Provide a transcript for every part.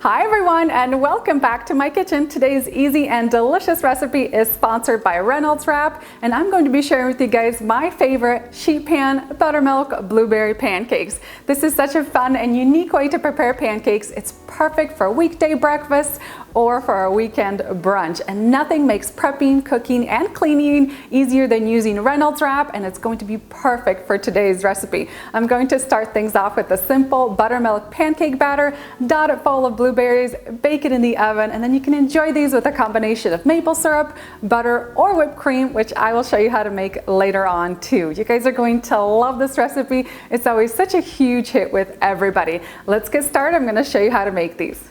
Hi everyone, and welcome back to my kitchen. Today's easy and delicious recipe is sponsored by Reynolds Wrap, and I'm going to be sharing with you guys my favorite sheet pan buttermilk blueberry pancakes. This is such a fun and unique way to prepare pancakes. It's perfect for weekday breakfast or for a weekend brunch, and nothing makes prepping, cooking, and cleaning easier than using Reynolds Wrap, and it's going to be perfect for today's recipe. I'm going to start things off with a simple buttermilk pancake batter, dot it full of blueberries, bake it in the oven, and then you can enjoy these with a combination of maple syrup, butter, or whipped cream, which I will show you how to make later on too. You guys are going to love this recipe. It's always such a huge hit with everybody. Let's get started. I'm going to show you how to make these.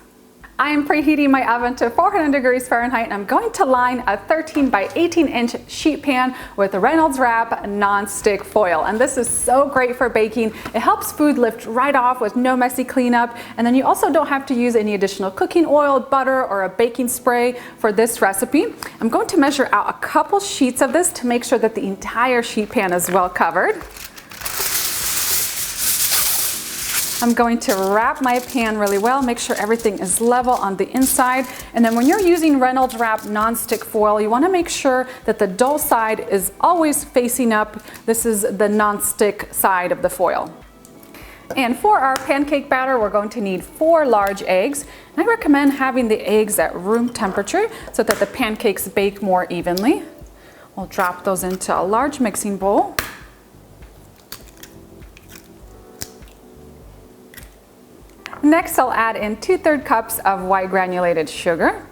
I am preheating my oven to 400 degrees Fahrenheit, and I'm going to line a 13 by 18 inch sheet pan with Reynolds Wrap non-stick foil. And this is so great for baking. It helps food lift right off with no messy cleanup. And then you also don't have to use any additional cooking oil, butter, or a baking spray for this recipe. I'm going to measure out a couple sheets of this to make sure that the entire sheet pan is well covered. I'm going to wrap my pan really well, make sure everything is level on the inside. And then when you're using Reynolds Wrap non-stick foil, you want to make sure that the dull side is always facing up. This is the non-stick side of the foil. And for our pancake batter, we're going to need 4 large eggs. And I recommend having the eggs at room temperature so that the pancakes bake more evenly. We'll drop those into a large mixing bowl. Next, I'll add in 2/3 cups of white granulated sugar,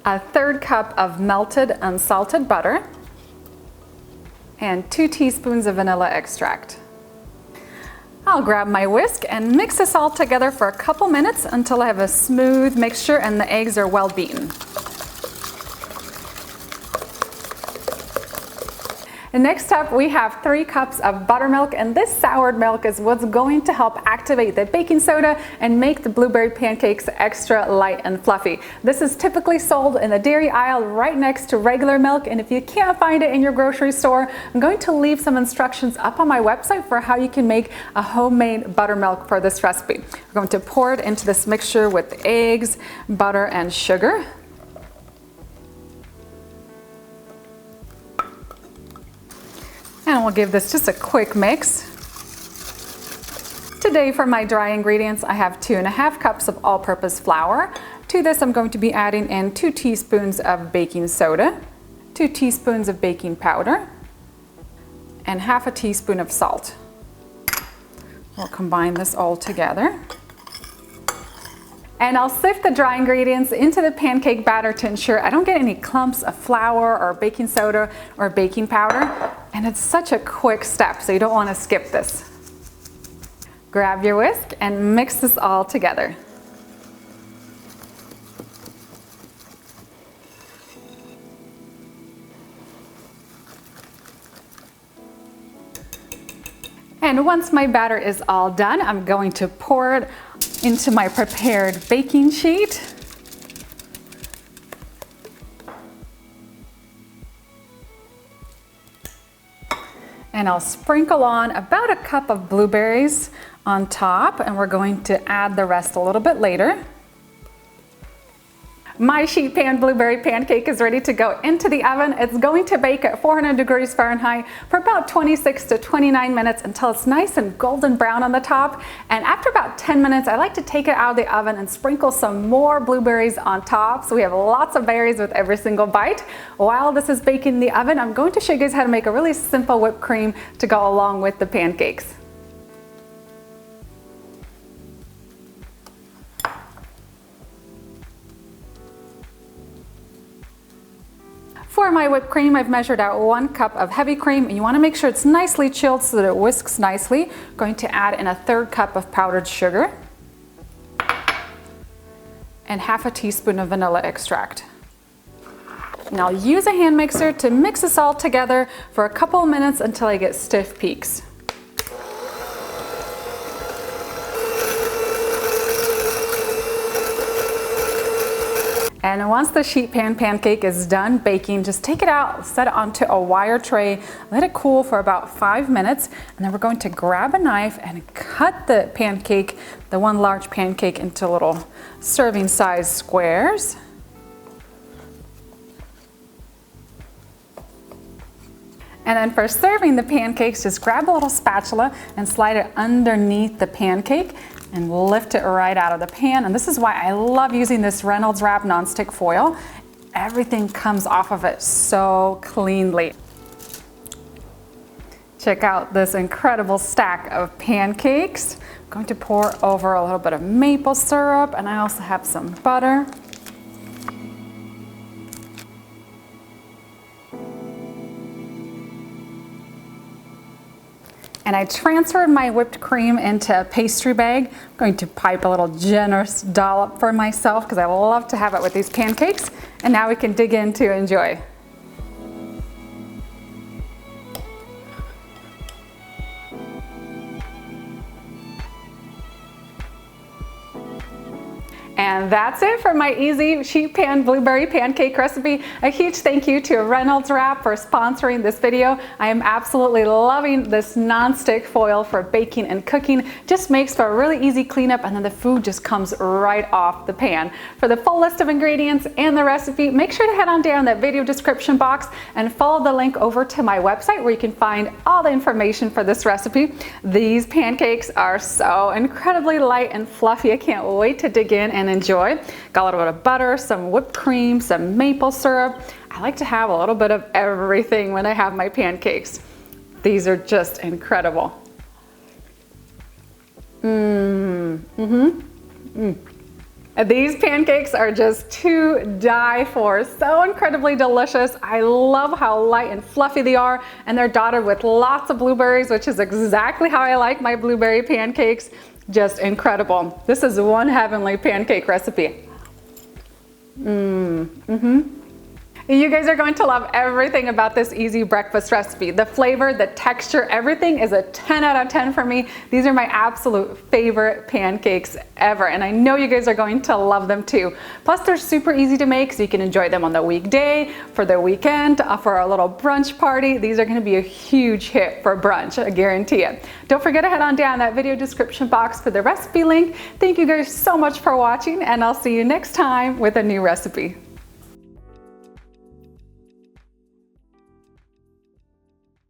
a 1/3 cup of melted unsalted butter, and 2 teaspoons of vanilla extract. I'll grab my whisk and mix this all together for a couple minutes until I have a smooth mixture and the eggs are well beaten. And next up, we have 3 cups of buttermilk, and this soured milk is what's going to help activate the baking soda and make the blueberry pancakes extra light and fluffy. This is typically sold in the dairy aisle right next to regular milk, and if you can't find it in your grocery store, I'm going to leave some instructions up on my website for how you can make a homemade buttermilk for this recipe. We're going to pour it into this mixture with eggs, butter, and sugar. And we'll give this just a quick mix. Today for my dry ingredients, I have 2½ cups of all-purpose flour. To this, I'm going to be adding in 2 teaspoons of baking soda, 2 teaspoons of baking powder, and ½ a teaspoon of salt. We'll combine this all together. And I'll sift the dry ingredients into the pancake batter to ensure I don't get any clumps of flour or baking soda or baking powder. And it's such a quick step, so you don't want to skip this. Grab your whisk and mix this all together. And once my batter is all done, I'm going to pour it into my prepared baking sheet. And I'll sprinkle on about a cup of blueberries on top, and we're going to add the rest a little bit later. My sheet pan blueberry pancake is ready to go into the oven. It's going to bake at 400 degrees Fahrenheit for about 26 to 29 minutes until it's nice and golden brown on the top. And after about 10 minutes, I like to take it out of the oven and sprinkle some more blueberries on top, so we have lots of berries with every single bite. While this is baking in the oven, I'm going to show you guys how to make a really simple whipped cream to go along with the pancakes. For my whipped cream, I've measured out 1 cup of heavy cream, and you want to make sure it's nicely chilled so that it whisks nicely. I'm going to add in a 1/3 cup of powdered sugar and ½ a teaspoon of vanilla extract. And I'll use a hand mixer to mix this all together for a couple of minutes until I get stiff peaks. And once the sheet pan pancake is done baking, just take it out, set it onto a wire tray, let it cool for about 5 minutes, and then we're going to grab a knife and cut the pancake, the one large pancake, into little serving size squares. And then for serving the pancakes, just grab a little spatula and slide it underneath the pancake and lift it right out of the pan. And this is why I love using this Reynolds wrap nonstick foil. Everything comes off of it so cleanly. Check out this incredible stack of pancakes. I'm going to pour over a little bit of maple syrup, and I also have some butter. And I transferred my whipped cream into a pastry bag. I'm going to pipe a little generous dollop for myself because I love to have it with these pancakes. And now we can dig in to enjoy. And that's it for my easy sheet pan blueberry pancake recipe. A huge thank you to Reynolds Wrap for sponsoring this video. I am absolutely loving this non-stick foil for baking and cooking. Just makes for a really easy cleanup, and then the food just comes right off the pan. For the full list of ingredients and the recipe, make sure to head on down that video description box and follow the link over to my website where you can find all the information for this recipe. These pancakes are so incredibly light and fluffy. I can't wait to dig in and enjoy. Got a little bit of butter, some whipped cream, some maple syrup. I like to have a little bit of everything when I have my pancakes. These are just incredible. These pancakes are just to die for. So incredibly delicious. I love how light and fluffy they are, and they're dotted with lots of blueberries, which is exactly how I like my blueberry pancakes. Just incredible. This is one heavenly pancake recipe. You guys are going to love everything about this easy breakfast recipe. The flavor, the texture, everything is a 10 out of 10 for me. These are my absolute favorite pancakes ever, and I know you guys are going to love them too. Plus, they're super easy to make, so you can enjoy them on the weekday, for the weekend, for a little brunch party. These are going to be a huge hit for brunch, I guarantee it. Don't forget to head on down that video description box for the recipe link. Thank you guys so much for watching, and I'll see you next time with a new recipe.